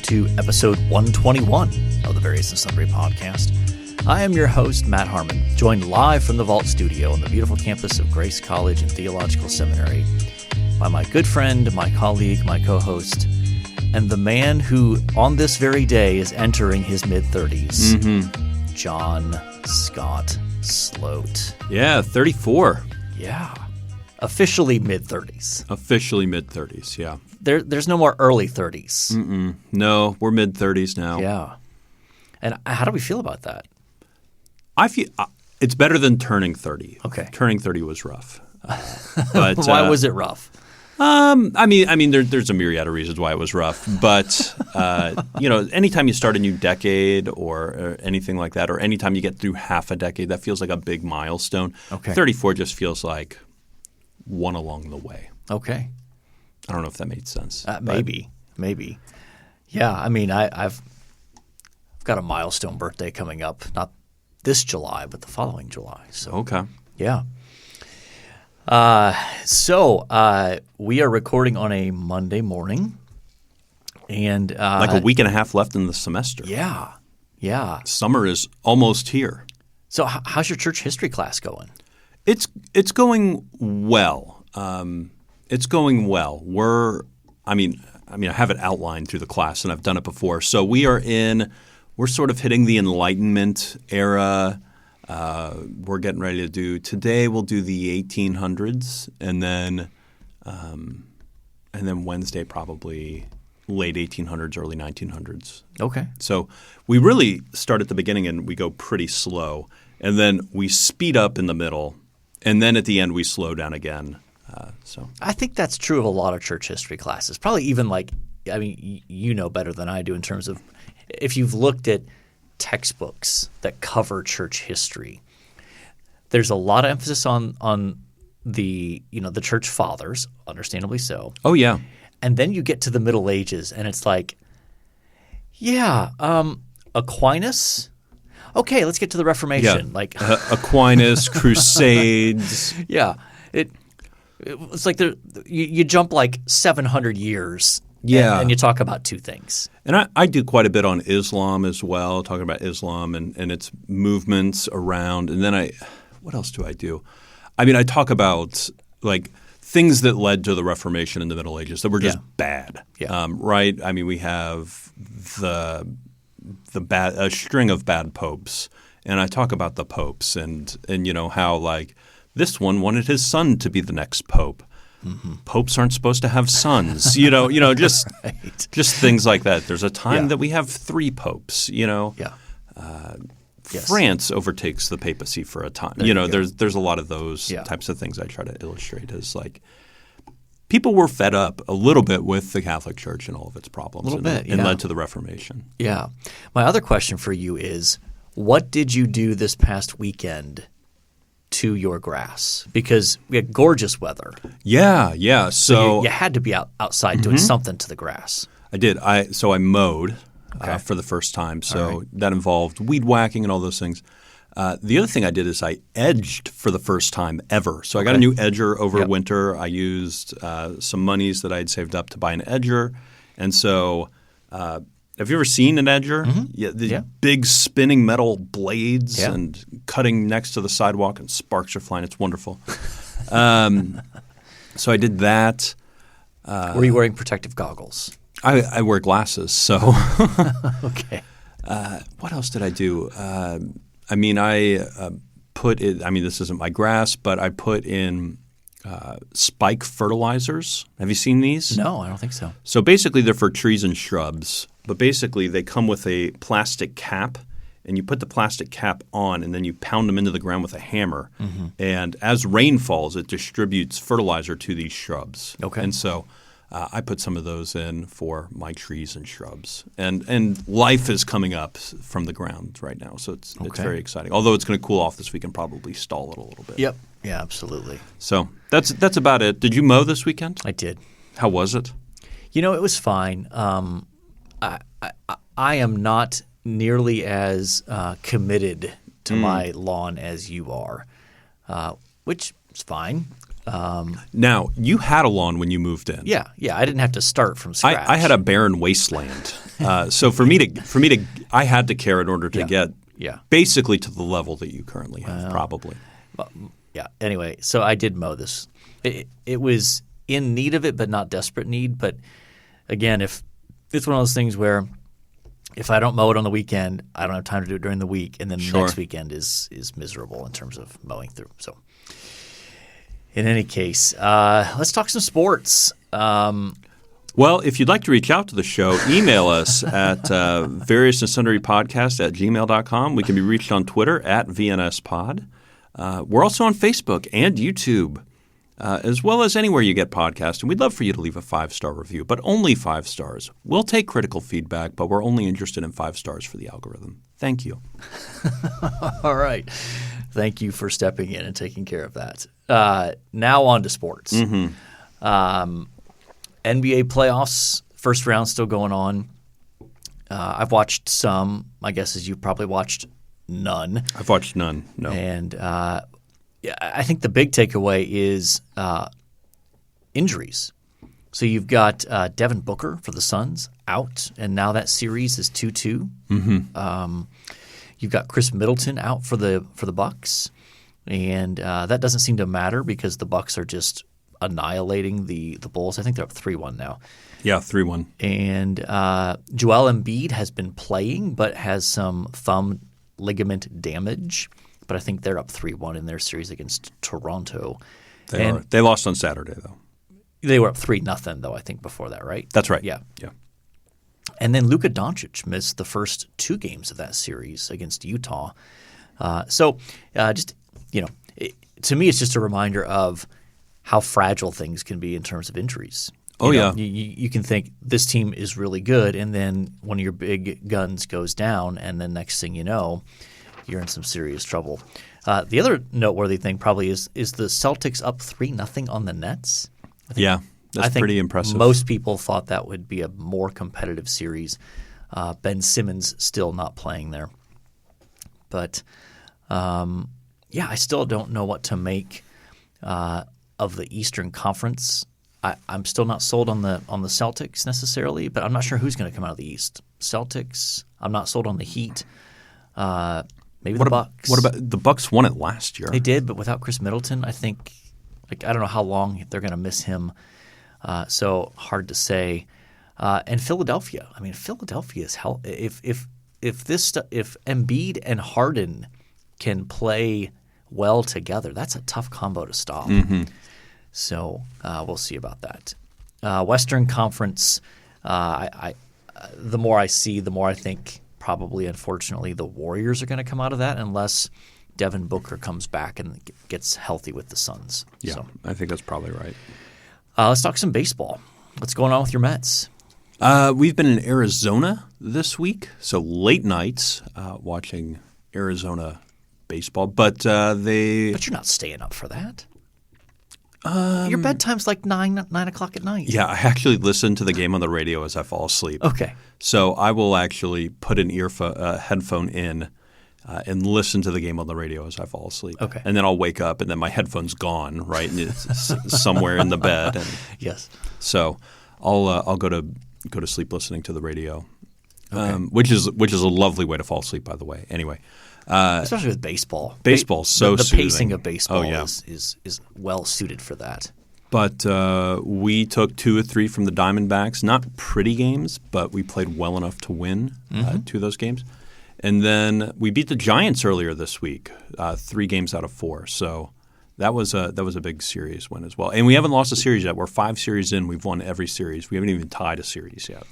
to episode 121 of the Various and Sundry podcast. I am your host, Matt Harmon, joined live from the Vault Studio on the beautiful campus of Grace College and Theological Seminary by my good friend, my colleague, my co-host, and the man who on this very day is entering his mid-30s, John Scott Sloat. Yeah, 34. Yeah. Officially mid-30s. Officially mid-30s, yeah. There's no more early 30s. No, we're mid-30s now. Yeah. And how do we feel about that? I feel it's better than turning 30. Okay. Turning 30 was rough. But Why was it rough? I mean, there's a myriad of reasons why it was rough. But anytime you start a new decade or anything like that, or anytime you get through half a decade, that feels like a big milestone. Okay. 34 just feels like one along the way. Okay. I don't know if that made sense. Maybe. Yeah. I mean, I've got a milestone birthday coming up, not this July, but the following July. So Okay. yeah. So we are recording on a Monday morning, and Like a week and a half left in the semester. Yeah. Summer is almost here. So how's your church history class going? It's going well. It's going well. I have it outlined through the class, and I've done it before. So we're sort of hitting the Enlightenment era. We're getting ready to do today. We'll do the 1800s, and then Wednesday probably late 1800s, early 1900s. Okay. So we really start at the beginning and we go pretty slow, and then we speed up in the middle, and then at the end we slow down again. I think that's true of a lot of church history classes. Probably even you know better than I do in terms of if you've looked at textbooks that cover church history, there's a lot of emphasis on the church fathers, understandably so. Oh yeah. And then you get to the Middle Ages, and it's like, Aquinas. Okay, let's get to the Reformation. Yeah. Aquinas, Crusades. Yeah, it's like you jump like 700 years. Yeah. And you talk about two things. And I do quite a bit on Islam as well, talking about Islam and its movements around. And then what else do I do? I mean, I talk about like things that led to the Reformation in the Middle Ages that were just bad, right? I mean, we have a string of bad popes, and I talk about the popes and how like this one wanted his son to be the next pope. Mm-hmm. Popes aren't supposed to have sons, just right. Just things like that. There's a time that we have 3 popes, Yes. France overtakes the papacy for a time. There's a lot of those types of things I try to illustrate as like people were fed up a little bit with the Catholic Church and all of its problems and led to the Reformation. Yeah. My other question for you is, what did you do this past weekend to your grass? Because we had gorgeous weather. Yeah. So you had to be outside doing something to the grass. I did. So I mowed for the first time. So that involved weed whacking and all those things. The other thing I did is I edged for the first time ever. So I got a new edger over winter. I used some monies that I had saved up to buy an edger. And so have you ever seen an edger? Mm-hmm. Big spinning metal blades and cutting next to the sidewalk and sparks are flying. It's wonderful. So I did that. Were you wearing protective goggles? I wear glasses. So okay. What else did I do? Put in – this isn't my grass, but I put in spike fertilizers. Have you seen these? No, I don't think so. So basically they're for trees and shrubs. But basically they come with a plastic cap, and you put the plastic cap on and then you pound them into the ground with a hammer. Mm-hmm. And as rain falls, it distributes fertilizer to these shrubs. Okay. And so I put some of those in for my trees and shrubs. And life is coming up from the ground right now, so it's very exciting. Although it's going to cool off this week and probably stall it a little bit. Yep. Yeah, absolutely. So that's about it. Did you mow this weekend? I did. How was it? It was fine. I am not nearly as committed to my lawn as you are, which is fine. Now, you had a lawn when you moved in. Yeah. I didn't have to start from scratch. I had a barren wasteland. So for me to, I had to care in order to get basically to the level that you currently have, probably. Yeah. Anyway, so I did mow this. It was in need of it, but not desperate need. But again, if it's one of those things where if I don't mow it on the weekend, I don't have time to do it during the week, and then the next weekend is miserable in terms of mowing through. So in any case, let's talk some sports. Well, if you'd like to reach out to the show, email us at variousandsundarypodcast@gmail.com. We can be reached on Twitter at VNSPod. We're also on Facebook and YouTube, as well as anywhere you get podcasts. And we'd love for you to leave a 5-star review, but only 5 stars. We'll take critical feedback, but we're only interested in 5 stars for the algorithm. Thank you. All right. Thank you for stepping in and taking care of that. Now on to sports. NBA playoffs, first round still going on. I've watched some. My guess is you've probably watched none. I've watched none, no. And I think the big takeaway is injuries. So you've got Devin Booker for the Suns out, and now that series is 2-2. You've got Chris Middleton out for the Bucks, and that doesn't seem to matter because the Bucks are just annihilating the Bulls. I think they're up 3-1 now. Yeah, 3-1. And Joel Embiid has been playing but has some thumb ligament damage. But I think they're up 3-1 in their series against Toronto. They lost on Saturday, though. They were up 3-0, though, I think, before that, right? That's right. Yeah. And then Luka Doncic missed the first 2 games of that series against Utah. To me, it's just a reminder of how fragile things can be in terms of injuries. You can think this team is really good, and then one of your big guns goes down, and then next thing you know, you're in some serious trouble. The other noteworthy thing probably is the Celtics up 3-0 on the Nets. That's pretty impressive. Most people thought that would be a more competitive series. Ben Simmons still not playing there. But, I still don't know what to make of the Eastern Conference. I'm still not sold on the Celtics necessarily, but I'm not sure who's going to come out of the East. Celtics. I'm not sold on the Heat. Maybe the Bucks. What about the Bucks? Won it last year. They did, but without Chris Middleton, I think. I don't know how long they're going to miss him. So hard to say. And Philadelphia. I mean, Philadelphia is hell. If Embiid and Harden can play well together, that's a tough combo to stop. So we'll see about that. Western Conference. The more I see, the more I think probably, unfortunately, the Warriors are going to come out of that unless Devin Booker comes back and gets healthy with the Suns. Yeah, so, I think that's probably right. Let's talk some baseball. What's going on with your Mets? We've been in Arizona this week, so late nights watching Arizona baseball. But But you're not staying up for that. Your bedtime's like 9 o'clock at night. Yeah, I actually listen to the game on the radio as I fall asleep. Okay. So I will actually put an headphone in and listen to the game on the radio as I fall asleep. Okay. And then I'll wake up and then my headphone's gone, right? And it's somewhere in the bed. And yes. So I'll go to sleep listening to the radio, which is a lovely way to fall asleep, by the way. Anyway. Especially with baseball. Baseball's so the soothing. Pacing of baseball is well suited for that. But we took 2 or 3 from the Diamondbacks. Not pretty games, but we played well enough to win 2 of those games. And then we beat the Giants earlier this week, 3 games out of 4. So that was a big series win as well. And we haven't lost a series yet. We're 5 series in. We've won every series. We haven't even tied a series yet.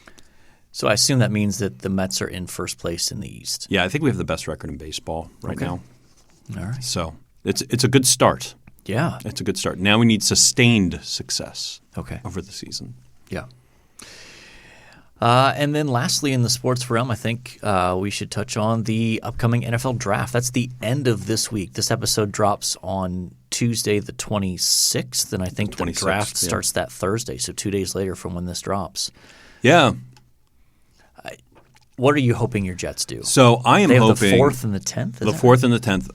So I assume that means that the Mets are in first place in the East. Yeah, I think we have the best record in baseball right now. All right. So it's a good start. Yeah. It's a good start. Now we need sustained success over the season. Yeah. And then lastly in the sports realm, I think we should touch on the upcoming NFL draft. That's the end of this week. This episode drops on Tuesday the 26th, and I think the draft starts that Thursday, so 2 days later from when this drops. Yeah. What are you hoping your Jets do? So I am hoping the 4th and the 10th? The 4th and the 10th.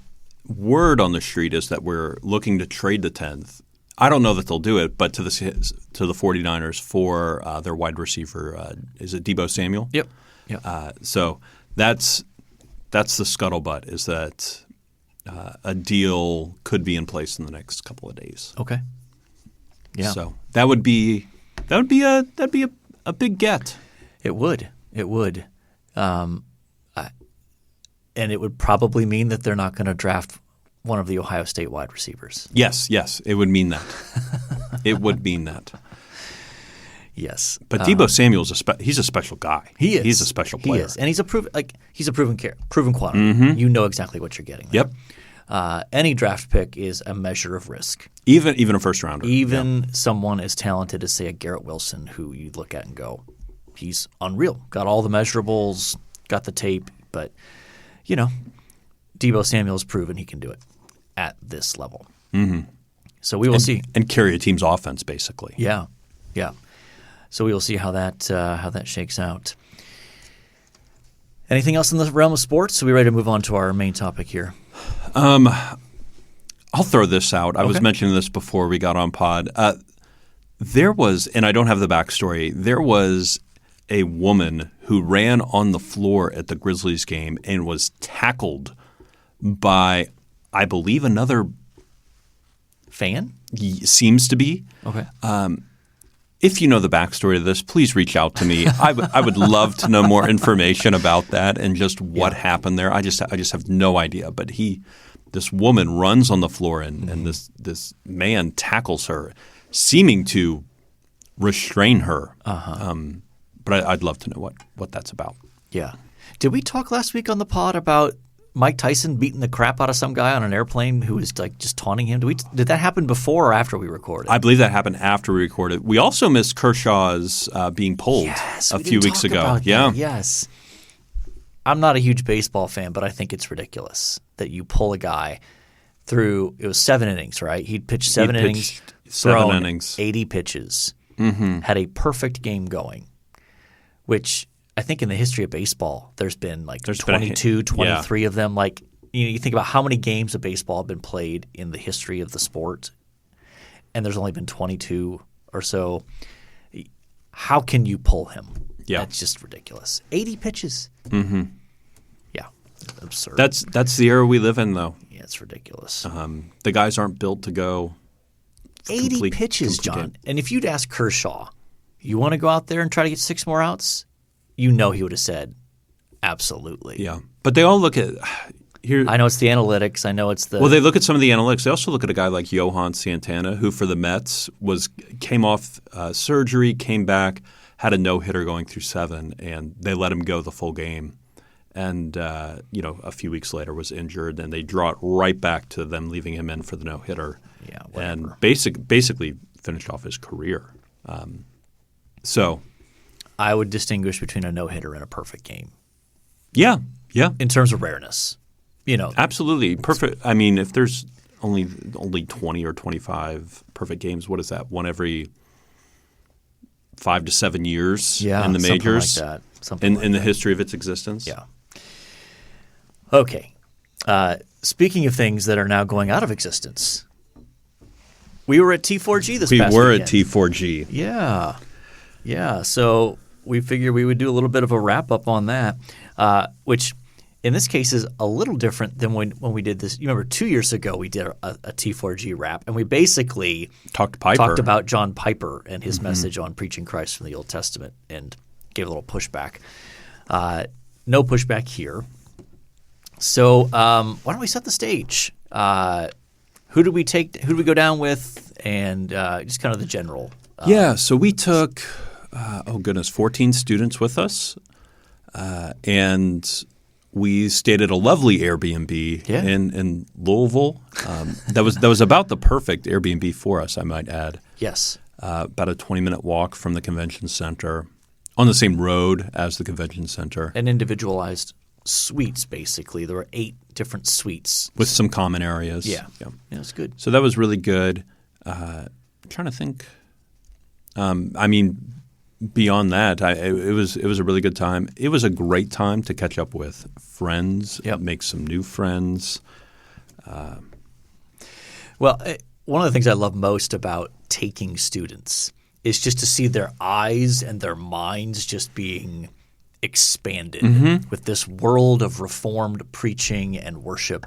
Word on the street is that we're looking to trade the 10th I don't know that they'll do it, but to the 49ers for their wide receiver, is it Deebo Samuel? Yep. So that's the scuttlebutt, is that a deal could be in place in the next couple of days. Okay. Yeah. So that would be a big get. It would. And it would probably mean that they're not going to draft one of the Ohio State wide receivers. Yes, it would mean that. It would mean that. Yes. But Deebo Samuel's he's a special guy. He is. He's a special player. He is. And he's a proven quantity. Mm-hmm. You know exactly what you're getting there. Yep. Any draft pick is a measure of risk. Even a first rounder. Even someone as talented as, say, a Garrett Wilson, who you look at and go, he's unreal. Got all the measurables, got the tape, but Deebo Samuel's proven he can do it at this level. Mm-hmm. So we will see. And carry a team's offense, basically. Yeah. So we will see how that shakes out. Anything else in the realm of sports? Are we ready to move on to our main topic here? I'll throw this out. I was mentioning this before we got on pod. There was, and I don't have the backstory, there was a woman who ran on the floor at the Grizzlies game and was tackled by, I believe, another fan? Seems to be. Okay. If you know the backstory of this, please reach out to me. I would love to know more information about that and just what happened there. I just have no idea. But this woman runs on the floor and this man tackles her, seeming to restrain her. But I'd love to know what that's about. Yeah. Did we talk last week on the pod about Mike Tyson beating the crap out of some guy on an airplane who was like just taunting him? Did that happen before or after we recorded? I believe that happened after we recorded. We also missed Kershaw's being pulled a few weeks ago. Yeah. Yes. I'm not a huge baseball fan, but I think it's ridiculous that you pull a guy through – it was 7 innings, right? He'd pitched 7 innings, thrown 80 pitches, had a perfect game going, which – I think in the history of baseball, there's been 22, 23 of them. Like you think about how many games of baseball have been played in the history of the sport, and there's only been 22 or so. How can you pull him? Yeah, that's just ridiculous. 80 pitches. Mm-hmm. Yeah, absurd. That's the era we live in, though. Yeah, it's ridiculous. The guys aren't built to go 80 pitches, John. And if you'd ask Kershaw, you want to go out there and try to get 6 more outs? He would have said, absolutely. Yeah. But they all look at here. I know it's the analytics. I know it's the – Well, they look at some of the analytics. They also look at a guy like Johan Santana, who for the Mets came off surgery, came back, had a no-hitter going through 7, and they let him go the full game. And, a few weeks later was injured, and they draw it right back to them leaving him in for the no-hitter. Yeah, whatever. And basically finished off his career. I would distinguish between a no-hitter and a perfect game. Yeah. In terms of rareness. Absolutely. Perfect. I mean, if there's only 20 or 25 perfect games, what is that? One every 5 to 7 years in the majors? Something like that. In the history of its existence? Yeah. Okay. Speaking of things that are now going out of existence, we were at T4G this past weekend. We were at T4G. Yeah. So we figured we would do a little bit of a wrap-up on that, which in this case is a little different than when we did this. You remember 2 years ago we did a T4G wrap, and we basically talked about John Piper and his message on preaching Christ from the Old Testament and gave a little pushback. No pushback here. So why don't we set the stage? Who do we go down with, and just kind of the general. So we took – 14 students with us, and we stayed at a lovely Airbnb in Louisville. That was about the perfect Airbnb for us, I might add. Yes. About a 20-minute walk from the convention center, on the same road as the convention center. And individualized suites, basically. There were 8 different suites. With some common areas. Yeah, it's good. So that was really good. I'm trying to think. Beyond that, it was a really good time. It was a great time to catch up with friends, make some new friends. Well, one of the things I love most about taking students is just to see their eyes and their minds just being expanded with this world of Reformed preaching and worship,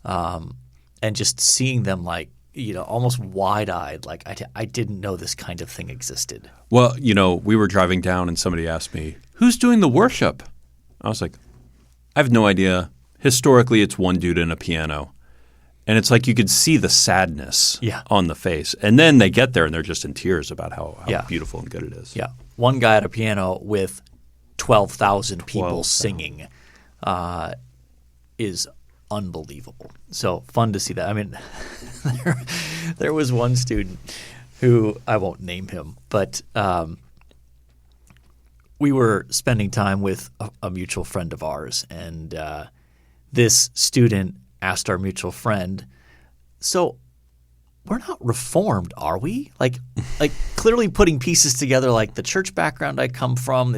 and just seeing them like, almost wide-eyed, like I didn't know this kind of thing existed. Well, we were driving down and somebody asked me, who's doing the worship? I was like, I have no idea. Historically, it's one dude and a piano. And it's like you could see the sadness on the face. And then they get there and they're just in tears about how beautiful and good it is. Yeah. One guy at a piano with 12,000 people singing is unbelievable. So fun to see that. I mean, there was one student who, I won't name him, but we were spending time with a mutual friend of ours, and this student asked our mutual friend, so we're not Reformed, are we? Like clearly putting pieces together, like the church background I come from,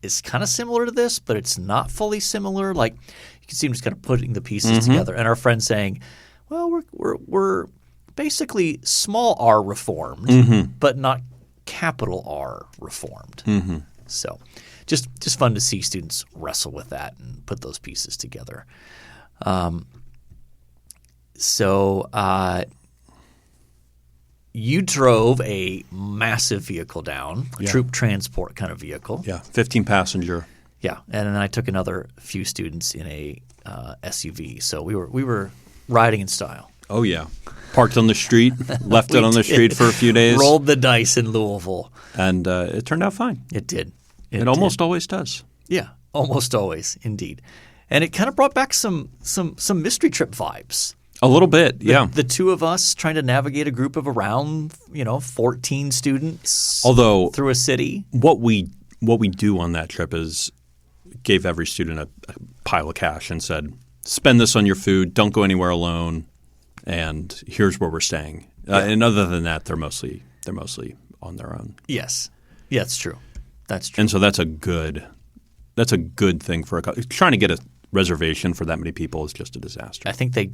it's kind of similar to this, but it's not fully similar. Like you can see him just kind of putting the pieces together. And our friend saying, well, we're basically small r Reformed, but not capital R Reformed. So just fun to see students wrestle with that and put those pieces together. You drove a massive vehicle down, a troop transport kind of vehicle. Yeah, 15 passenger. Yeah, and then I took another few students in a SUV. So we were riding in style. Oh yeah, parked on the street, left it on the street for a few days. Rolled the dice in Louisville, and it turned out fine. It did. It almost always does. Yeah, almost always, indeed. And it kind of brought back some mystery trip vibes. A little bit, yeah. The two of us trying to navigate a group of around 14 students. Although through a city. What we do on that trip is gave every student a pile of cash and said, spend this on your food, don't go anywhere alone, and here's where we're staying. And other than that, they're mostly on their own. Yes. Yeah, it's true. That's true. And so that's a good thing for trying to get a reservation for that many people is just a disaster. I think they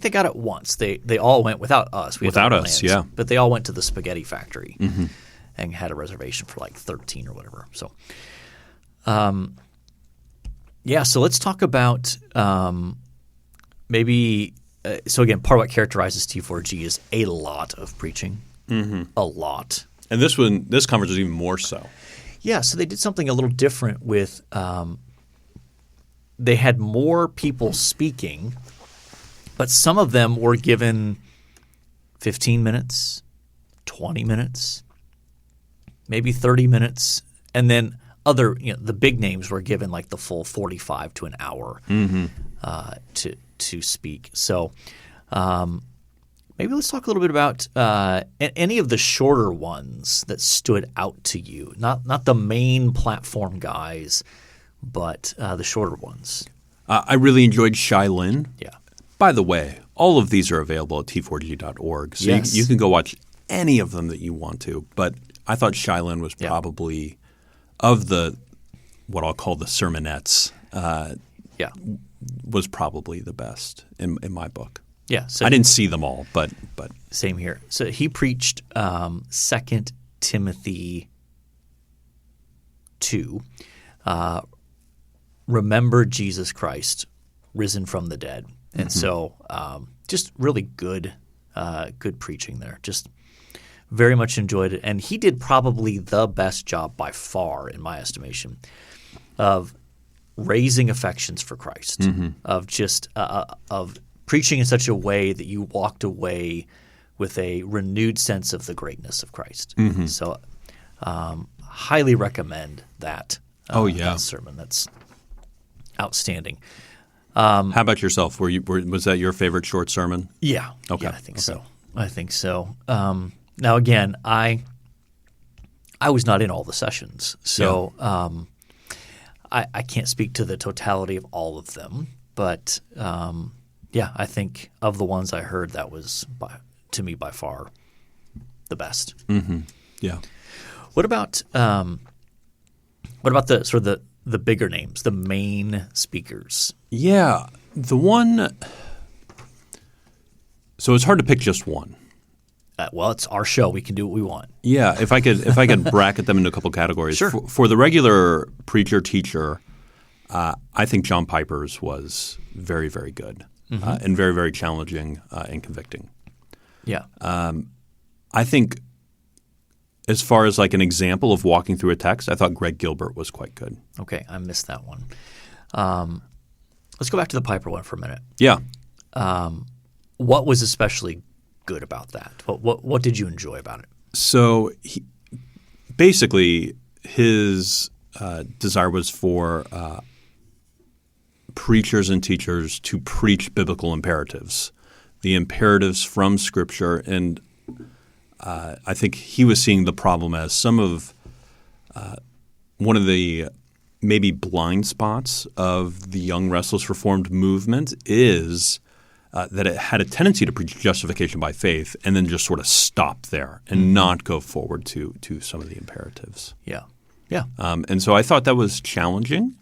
got it once. They all went without us. Without us, yeah. But they all went to the spaghetti factory and had a reservation for like 13 or whatever. So, so let's talk about maybe. So again, part of what characterizes T4G is a lot of preaching, a lot. And this conference was even more so. Yeah, so they did something a little different with they had more people speaking, but some of them were given 15 minutes, 20 minutes, maybe 30 minutes, and then other the big names were given like the full 45 to an hour to speak. So maybe let's talk a little bit about any of the shorter ones that stood out to you. Not the main platform guys, but the shorter ones. I really enjoyed Shai Lin. Yeah. By the way, all of these are available at t4g.org. So you can go watch any of them that you want to. But I thought Shai Lin was probably, of the what I'll call the sermonettes, was probably the best in my book. Yeah, so I didn't see them all, but same here. So he preached 2 Timothy 2, remember Jesus Christ, risen from the dead, and so just really good preaching there. Just very much enjoyed it, and he did probably the best job by far, in my estimation, of raising affections for Christ, of just of preaching in such a way that you walked away with a renewed sense of the greatness of Christ. So highly recommend that. That sermon. That's outstanding. How about yourself? Was that your favorite short sermon? Yeah. Okay. Yeah, I think so. Now again, I was not in all the sessions, so I can't speak to the totality of all of them, but I think of the ones I heard, that was to me by far the best. Yeah. What about the sort of the bigger names, the main speakers? Yeah, the one So it's hard to pick just one. Well, it's our show. We can do what we want. Yeah, if I could bracket them into a couple categories. Sure. For the regular preacher teacher, I think John Piper's was very, very good and very, very challenging and convicting. Yeah. I think as far as like an example of walking through a text, I thought Greg Gilbert was quite good. Okay, I missed that one. Let's go back to the Piper one for a minute. Yeah. What was especially good about that? What did you enjoy about it? So basically his desire was for preachers and teachers to preach biblical imperatives, the imperatives from Scripture. And I think he was seeing the problem as some of one of the maybe blind spots of the Young Restless Reformed movement is that it had a tendency to preach justification by faith and then just sort of stop there and not go forward to some of the imperatives. Yeah. Yeah. And so I thought that was challenging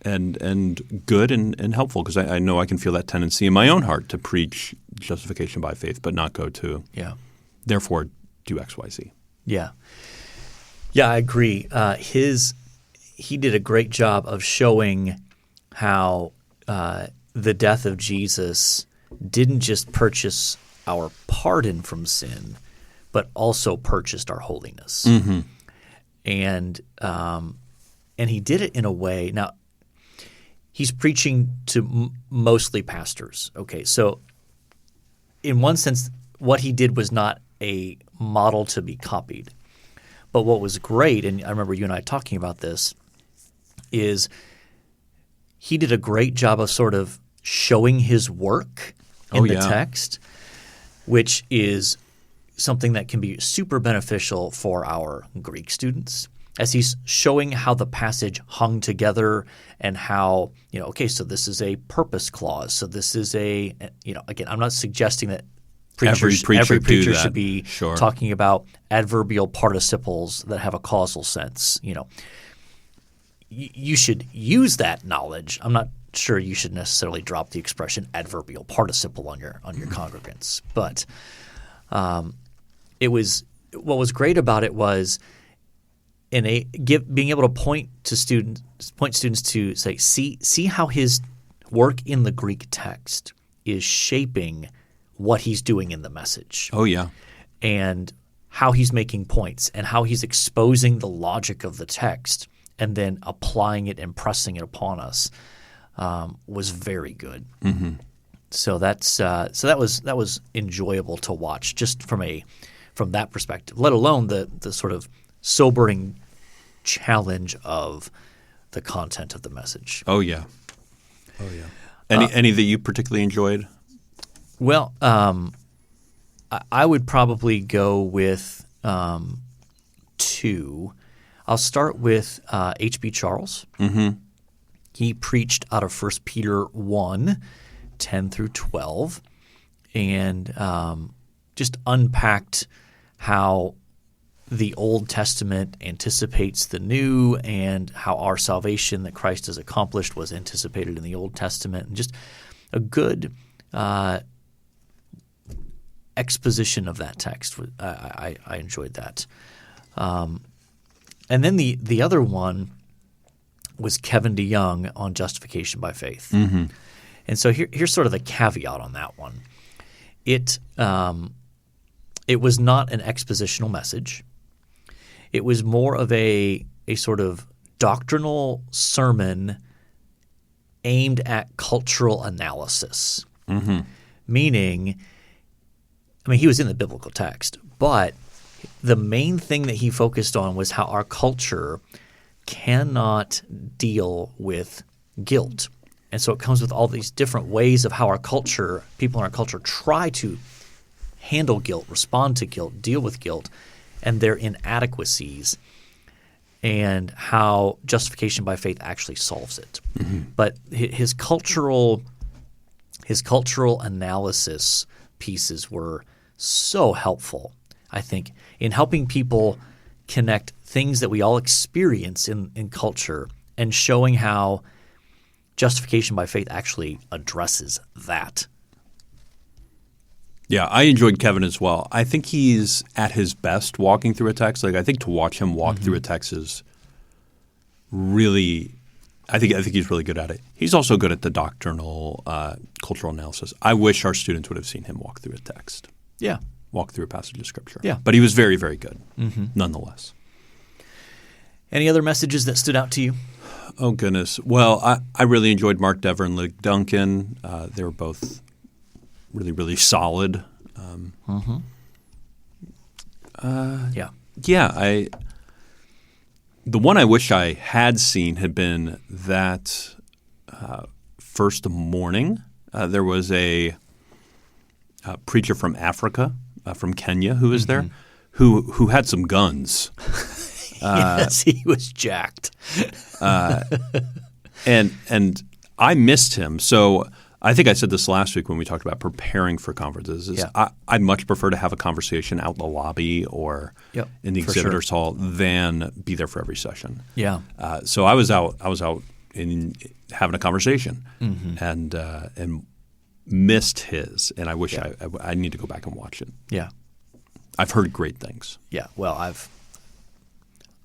and good and helpful because I know I can feel that tendency in my own heart to preach justification by faith but not go to therefore do X, Y, Z. Yeah. Yeah, I agree. He did a great job of showing how the death of Jesus didn't just purchase our pardon from sin, but also purchased our holiness. Mm-hmm. And he did it in a way. Now, he's preaching to mostly pastors. Okay, so in one sense, what he did was not a model to be copied. But what was great, and I remember you and I talking about this, is he did a great job of sort of showing his work in the text, which is something that can be super beneficial for our Greek students as he's showing how the passage hung together and how, okay, so this is a purpose clause. So this is again, I'm not suggesting that every preacher should be talking about adverbial participles that have a causal sense. You should use that knowledge. I'm not sure you should necessarily drop the expression adverbial participle on your congregants. But what was great about it was being able to point students to say, see how his work in the Greek text is shaping what he's doing in the message. Oh, yeah. And how he's making points and how he's exposing the logic of the text and then applying it and pressing it upon us was very good. Mm-hmm. So that was enjoyable to watch just from that perspective, let alone the sort of sobering challenge of the content of the message. Oh, yeah. Oh, yeah. Any that you particularly enjoyed? Well, I would probably go with two. I'll start with H.B. Charles. Mm-hmm. He preached out of 1 Peter 1, 10 through 12, and just unpacked how the Old Testament anticipates the New and how our salvation that Christ has accomplished was anticipated in the Old Testament, and just a good exposition of that text. I enjoyed that. And then the other one was Kevin DeYoung on justification by faith. Mm-hmm. And so here's sort of the caveat on that one. It was not an expositional message. It was more of a sort of doctrinal sermon aimed at cultural analysis. Mm-hmm. Meaning, he was in the biblical text, but the main thing that he focused on was how our culture cannot deal with guilt. And so it comes with all these different ways of how people in our culture try to handle guilt, respond to guilt, deal with guilt, and their inadequacies, and how justification by faith actually solves it. Mm-hmm. But his cultural analysis pieces were so helpful, I think, in helping people connect things that we all experience in culture and showing how justification by faith actually addresses that. Yeah, I enjoyed Kevin as well. I think he's at his best walking through a text. Like I think to watch him walk through a text is really I think he's really good at it. He's also good at the doctrinal cultural analysis. I wish our students would have seen him walk through a text. Yeah. Walk through a passage of Scripture. Yeah. But he was very, very good nonetheless. Any other messages that stood out to you? Oh, goodness. Well, I really enjoyed Mark Dever and Luke Duncan. They were both really, really solid. Yeah. Yeah, the one I wish I had seen had been that first morning. There was a preacher from Africa, from Kenya, who was there, who had some guns. Yes, he was jacked. And I missed him. So I think I said this last week when we talked about preparing for conferences. I'd much prefer to have a conversation out in the lobby or in the exhibitors hall than be there for every session. Yeah. So I was out in having a conversation and missed his. And I wish I need to go back and watch it. Yeah. I've heard great things. Yeah. Well,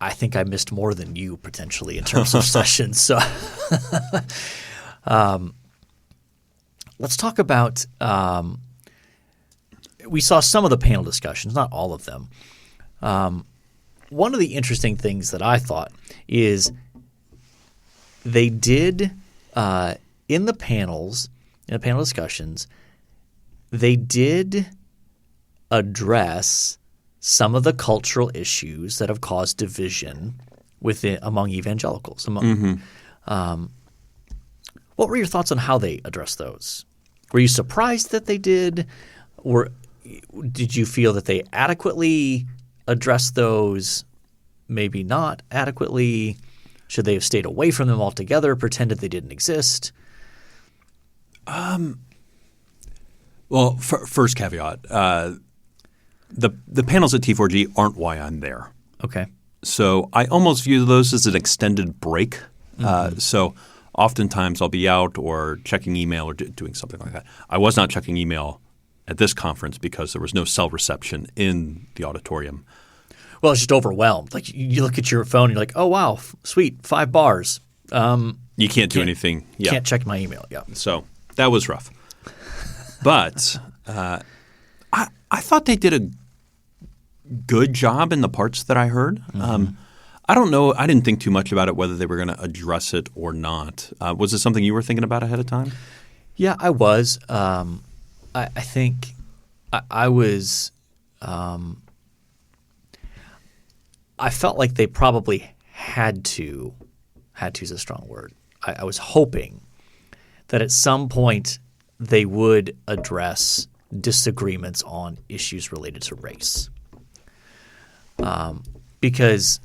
I think I missed more than you potentially in terms of sessions. So let's talk about we saw some of the panel discussions, not all of them. One of the interesting things that I thought is they did in the panel discussions, they did address some of the cultural issues that have caused division among evangelicals. What were your thoughts on how they addressed those? Were you surprised that they did? Or did you feel that they adequately addressed those, maybe not adequately? Should they have stayed away from them altogether, pretended they didn't exist? Well, first caveat, the panels at T4G aren't why I'm there. Okay. So I almost view those as an extended break. So oftentimes I'll be out or checking email or doing something like that. I was not checking email at this conference because there was no cell reception in the auditorium. Well, it's just overwhelmed. Like you look at your phone and you're like, oh, wow, sweet, 5 bars. You can't do anything. Yeah. Can't check my email. Yeah. So that was rough. But I thought they did a good job in the parts that I heard. I don't know. I didn't think too much about it, whether they were going to address it or not. Was it something you were thinking about ahead of time? Yeah, I was. I think I was I felt like they probably had to is a strong word. I was hoping that at some point they would address disagreements on issues related to race. Because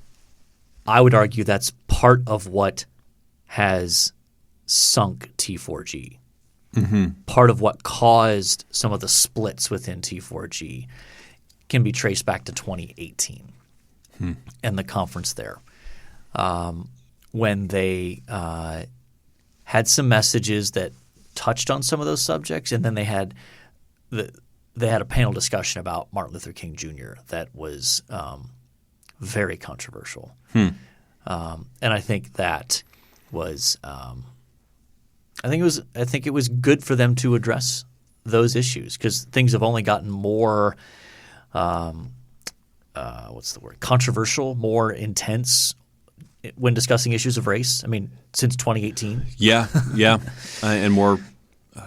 I would argue that's part of what has sunk T4G. Part of what caused some of the splits within T4G can be traced back to 2018 and the conference there, when they had some messages that touched on some of those subjects, and then they had a panel discussion about Martin Luther King Jr. that was very controversial. And I think that was I think it was good for them to address those issues, because things have only gotten more controversial, more intense when discussing issues of race. I mean, since 2018. Yeah. And more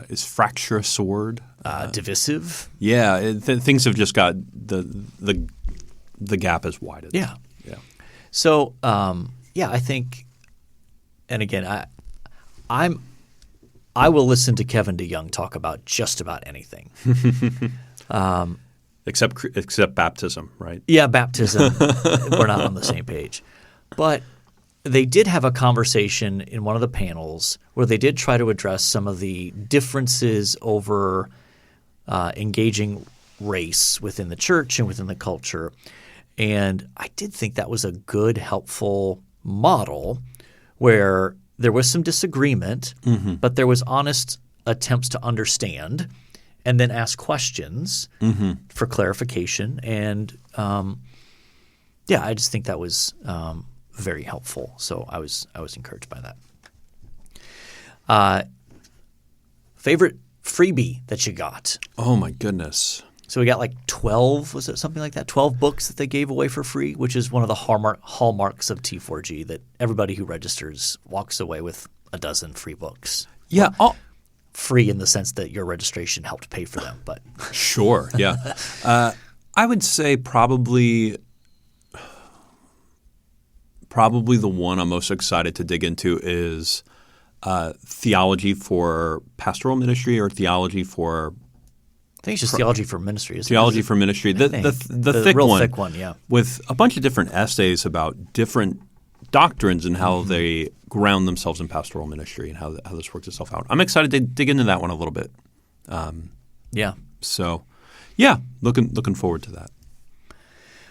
is fractious a word? Divisive. Yeah, things have just got the gap has widened. Yeah. So I think, and again, I will listen to Kevin DeYoung talk about just about anything. Except baptism, right? Yeah, baptism. We're not on the same page. But they did have a conversation in one of the panels where they did try to address some of the differences over engaging race within the church and within the culture. And I did think that was a good, helpful model where there was some disagreement, but there was honest attempts to understand and then ask questions for clarification. And I just think that was very helpful. So I was encouraged by that. Favorite freebie that you got? Oh my goodness. So we got like 12, was it something like that? 12 books that they gave away for free, which is one of the hallmarks of T4G, that everybody who registers walks away with a dozen free books. Yeah. Free in the sense that your registration helped pay for them, but Sure, yeah. I would say probably the one I'm most excited to dig into is theology for pastoral ministry, or theology for I think it's just theology for ministry. Isn't theology it? for ministry. The thick real one, thick one, yeah, with a bunch of different essays about different doctrines and how they ground themselves in pastoral ministry and how this works itself out. I'm excited to dig into that one a little bit. So, yeah, looking forward to that.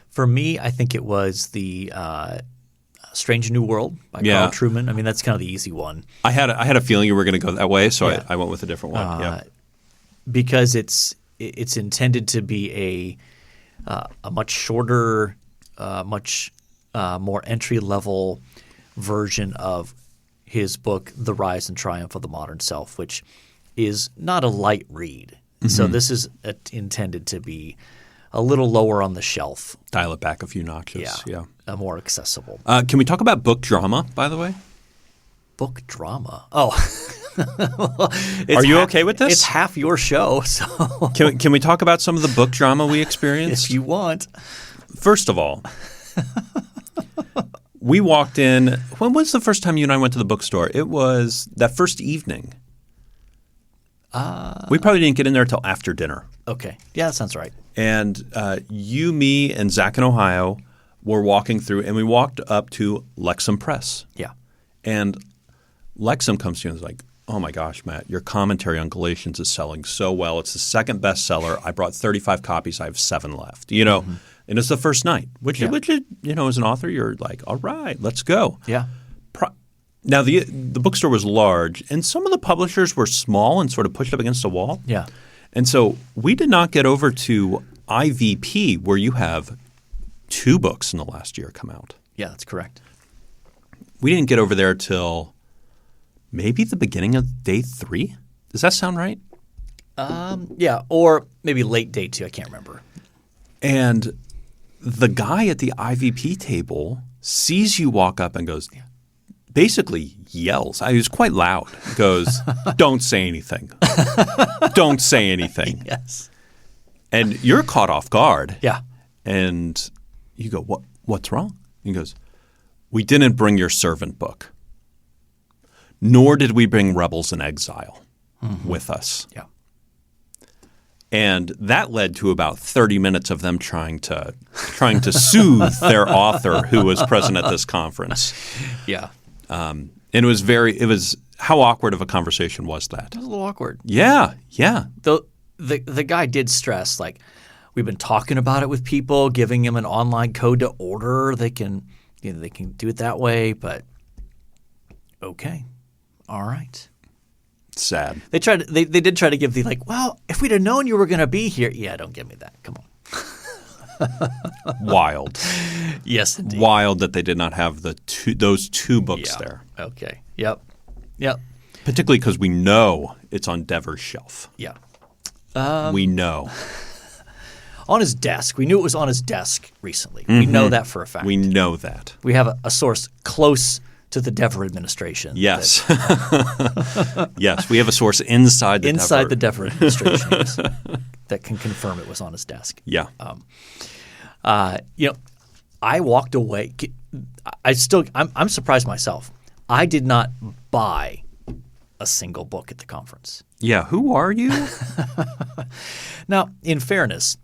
For me, I think it was the Strange New World by Carl Trueman. I mean, that's kind of the easy one. I had a feeling you were going to go that way, so Yeah. I went with a different one. Because it's intended to be a much shorter, much more entry-level version of his book, The Rise and Triumph of the Modern Self, which is not a light read. So this is intended to be a little lower on the shelf. Dial it back a few notches. Yeah. More accessible. Can we talk about book drama, by the way? Book drama? Oh. Are you okay with this? It's half your show. So Can we talk about some of the book drama we experienced? if you want. First of all, we walked in. When was the first time you and I went to the bookstore? It was that first evening. We probably didn't get in there until after dinner. Okay. Yeah, that sounds right. And you, me, and Zach in Ohio were walking through, and we walked up to Lexham Press. Yeah. And Lexham comes to you and is like, oh my gosh, Matt, your commentary on Galatians is selling so well. It's the second bestseller. I brought 35 copies. I have 7 left. And it's the first night, which as an author, you're like, all right, let's go. Yeah. Now, the bookstore was large, and some of the publishers were small and sort of pushed up against a wall. Yeah. And so we did not get over to IVP, where you have 2 books in the last year come out. Yeah, that's correct. We didn't get over there till maybe the beginning of day 3. Does that sound right? Yeah, or maybe late day 2. I can't remember. And the guy at the IVP table sees you walk up and goes, basically yells. He was quite loud. He goes, don't say anything. Don't say anything. Yes. And you're caught off guard. Yeah. And you go, what's wrong? He goes, we didn't bring your servant book, nor did we bring Rebels in Exile with us. Yeah. And that led to about 30 minutes of them trying to soothe their author who was present at this conference. Yeah. And it was how awkward of a conversation was that? It was a little awkward. Yeah. The guy did stress, like, we've been talking about it with people, giving them an online code to order. They can do it that way, but okay. All right. Sad. They did try to give the like, well, if we'd have known you were going to be here. Yeah, don't give me that. Come on. Wild. Yes, indeed. Wild that they did not have those 2 books there. Okay. Yep. Particularly because we know it's on Dever's shelf. Yeah. We know. On his desk. We knew it was on his desk recently. We know that for a fact. We know that. We have a source close to the Dever administration. Yes. Yes. We have a source inside the Dever administration that can confirm it was on his desk. Yeah. I walked away. I'm surprised myself. I did not buy a single book at the conference. Yeah. Who are you? Now, in fairness,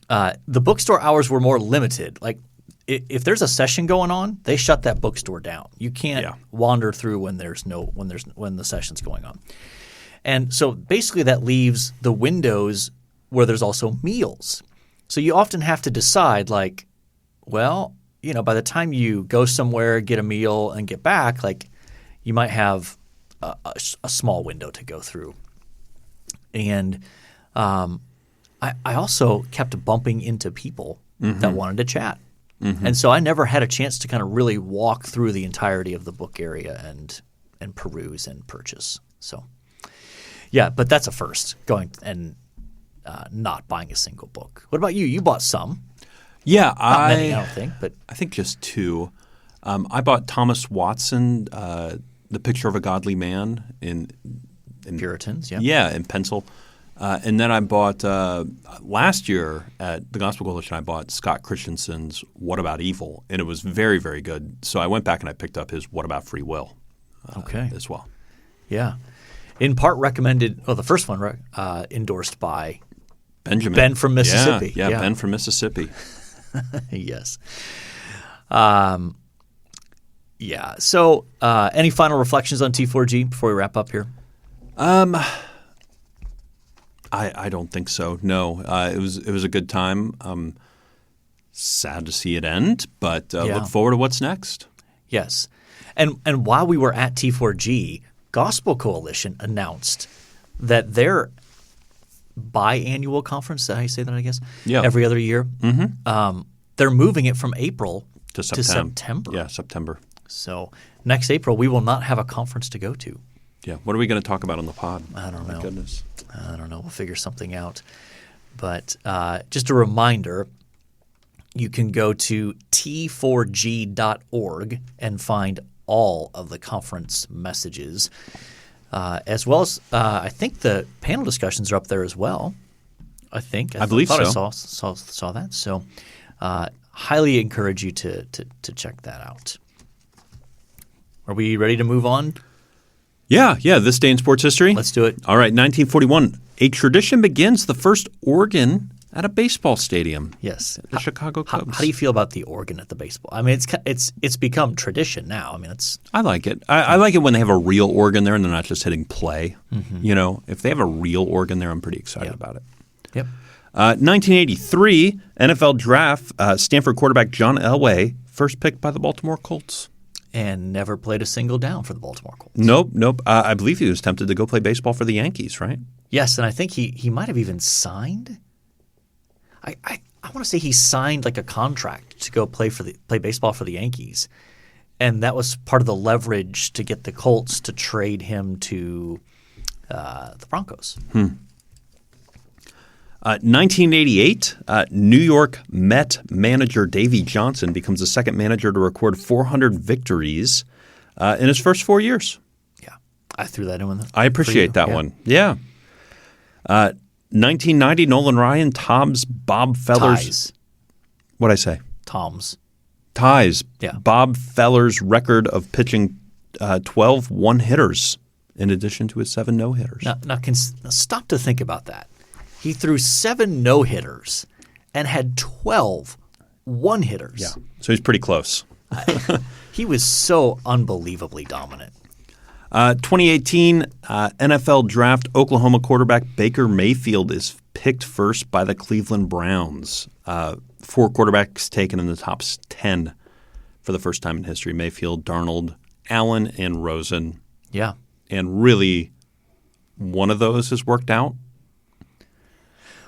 the bookstore hours were more limited. Like, if there's a session going on, they shut that bookstore down. You can't wander through when the session's going on. And so basically that leaves the windows where there's also meals. So you often have to decide, like, well, by the time you go somewhere, get a meal, and get back, like, you might have a small window to go through. And I also kept bumping into people that wanted to chat. And so I never had a chance to kind of really walk through the entirety of the book area and peruse and purchase. So, yeah, but that's a first, going and not buying a single book. What about you? You bought some. Yeah, Not many, I don't think, but I think just two. I bought Thomas Watson, The Picture of a Godly Man in Puritans, yeah. Yeah, in pencil. And then I bought last year at the Gospel Coalition, I bought Scott Christensen's What About Evil, and it was very, very good. So I went back and I picked up his What About Free Will as well. Yeah. In part recommended – well, the first one endorsed by Benjamin. Ben from Mississippi. Yeah, Ben from Mississippi. Yes. Yeah. So any final reflections on T4G before we wrap up here? I don't think so. No, it was a good time. Sad to see it end, but look forward to what's next. Yes, and while we were at T4G, Gospel Coalition announced that their biannual conference. Is that how you say that? I guess. Yeah. Every other year. Mm-hmm. They're moving it from April to September. Yeah, September. So next April, we will not have a conference to go to. Yeah. What are we going to talk about on the pod? I don't know. My goodness. I don't know. We'll figure something out. But just a reminder, you can go to T4G.org and find all of the conference messages, as well as I think the panel discussions are up there as well. I believe so. I saw that. So highly encourage you to check that out. Are we ready to move on? Yeah. This day in sports history. Let's do it. All right, 1941. A tradition begins, the first organ at a baseball stadium. Yes. The Chicago Cubs. How do you feel about the organ at the baseball? I mean, it's become tradition now. I mean, I like it. I like it when they have a real organ there and they're not just hitting play. Mm-hmm. You know, if they have a real organ there, I'm pretty excited about it. Yep. 1983 NFL draft. Stanford quarterback John Elway, first picked by the Baltimore Colts. And never played a single down for the Baltimore Colts. Nope. I believe he was tempted to go play baseball for the Yankees, right? Yes, and I think he might have even signed. I want to say he signed like a contract to go play baseball for the Yankees, and that was part of the leverage to get the Colts to trade him to the Broncos. 1988, New York Met manager Davey Johnson becomes the second manager to record 400 victories in his first 4 years. Yeah, I threw that in with I appreciate that one. Yeah. 1990, Nolan Ryan tops Bob Feller's. Ties. What'd I say? Ties. Yeah. Bob Feller's record of pitching 12 one-hitters in addition to his 7 no-hitters. Now stop to think about that. He threw 7 no-hitters and had 12 one-hitters. Yeah, so he's pretty close. He was so unbelievably dominant. 2018 NFL draft, Oklahoma quarterback Baker Mayfield is picked first by the Cleveland Browns. 4 quarterbacks taken in the top 10 for the first time in history. Mayfield, Darnold, Allen, and Rosen. Yeah. And really, one of those has worked out.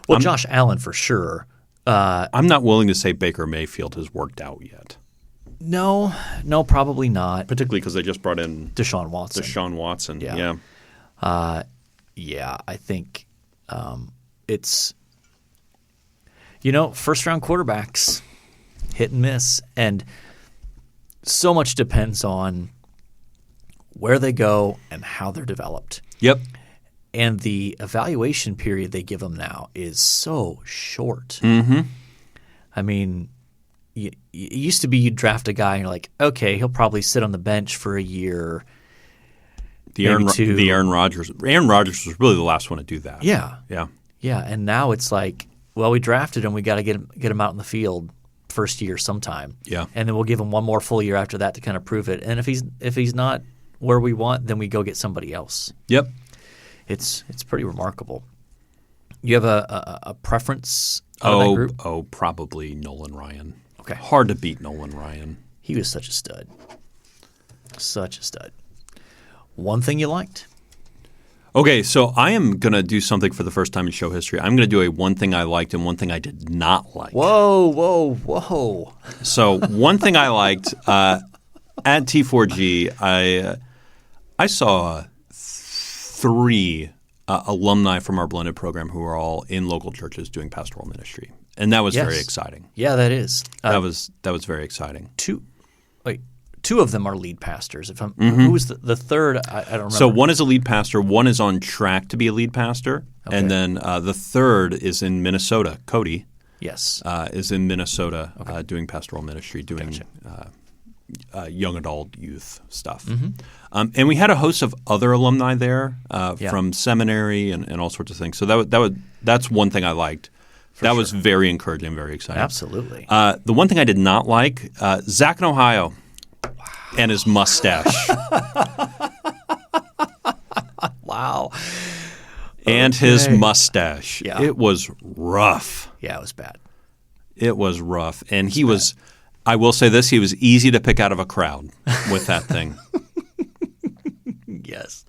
Well, Josh Allen for sure. I'm not willing to say Baker Mayfield has worked out yet. No, probably not. Particularly because they just brought in Deshaun Watson. Yeah. I think it's first-round quarterbacks, hit and miss, and so much depends on where they go and how they're developed. Yep. And the evaluation period they give them now is so short. Mm-hmm. I mean, it used to be you'd draft a guy and you're like, okay, he'll probably sit on the bench for a year. Aaron Rodgers. Aaron Rodgers was really the last one to do that. Yeah. Yeah. Yeah. And now it's like, well, we drafted him. We got to get him out in the field first year sometime. Yeah. And then we'll give him one more full year after that to kind of prove it. And if he's not where we want, then we go get somebody else. Yep. It's pretty remarkable. You have a preference out of that group? Oh, probably Nolan Ryan. Okay. Hard to beat Nolan Ryan. He was such a stud. Such a stud. One thing you liked? Okay, so I am going to do something for the first time in show history. I'm going to do a one thing I liked and one thing I did not like. Whoa. So one thing I liked at T4G, I saw 3 alumni from our blended program who are all in local churches doing pastoral ministry, and that was very exciting. Yeah, that is. That was very exciting. 2 of them are lead pastors. Who was the third? I don't remember. So one is a lead pastor. One is on track to be a lead pastor, and then the third is in Minnesota. Cody, yes, is in Minnesota doing pastoral ministry, doing young adult youth stuff. And we had a host of other alumni there from seminary and all sorts of things. So that's one thing I liked. That was very encouraging, very exciting. Absolutely. The one thing I did not like, Zach in Ohio and his mustache. Wow. And his mustache. Yeah. It was rough. Yeah, it was bad. It was rough. And he was, I will say this, he was easy to pick out of a crowd with that thing. Yes.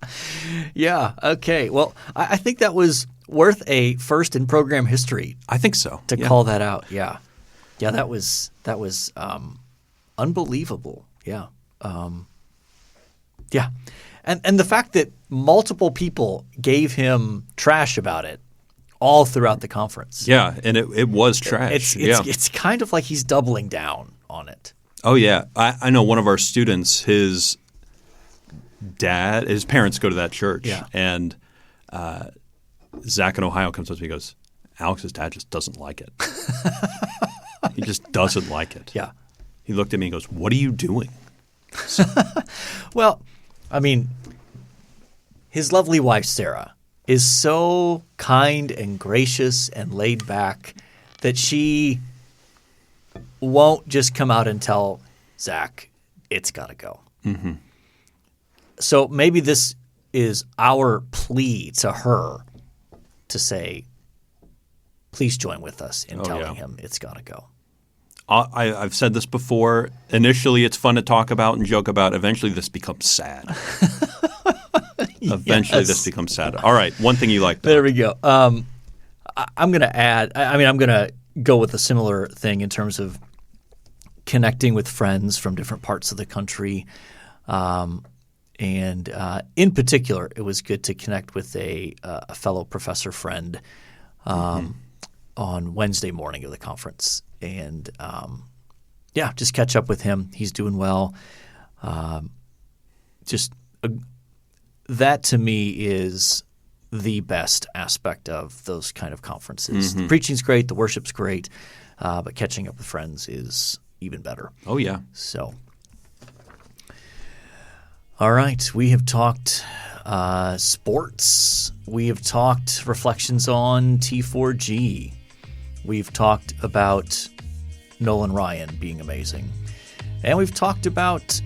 Yeah. Okay. Well, I think that was worth a first in program history. I think so. To call that out. Yeah. Yeah, that was unbelievable. Yeah. Yeah. And the fact that multiple people gave him trash about it all throughout the conference. Yeah, and it was trash. It's kind of like he's doubling down on it. Oh, yeah. I know one of our students, his parents go to that church. Yeah. And Zach in Ohio comes up to me and goes, Alex's dad just doesn't like it. He just doesn't like it. Yeah. He looked at me and goes, what are you doing? Well, I mean, his lovely wife, Sarah, is so kind and gracious and laid back that she won't just come out and tell Zach, it's got to go. Mm-hmm. So maybe this is our plea to her to say, please join with us in telling him it's got to go. I've said this before. Initially, it's fun to talk about and joke about. Eventually, this becomes sad. Eventually, this becomes sad. All right. One thing you like. There we go. I'm going to add – I'm going to go with a similar thing in terms of connecting with friends from different parts of the country. And in particular, it was good to connect with a fellow professor friend on Wednesday morning of the conference. And just catch up with him. He's doing well. That to me is the best aspect of those kind of conferences. The preaching's great, the worship's great, but catching up with friends is even better. Oh, yeah. So, all right. We have talked sports. We have talked reflections on T4G. We've talked about Nolan Ryan being amazing. And we've talked about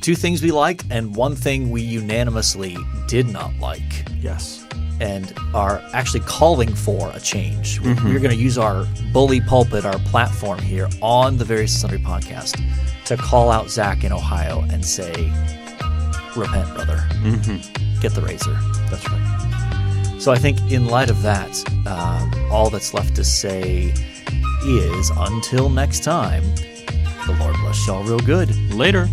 2 things we like and 1 thing we unanimously did not like. Yes. And are actually calling for a change. We're going to use our bully pulpit, our platform here on the Various Sundry podcast to call out Zach in Ohio and say, repent, brother. Get the razor. That's right. So I think in light of that, all that's left to say is until next time, the Lord bless y'all real good. Later.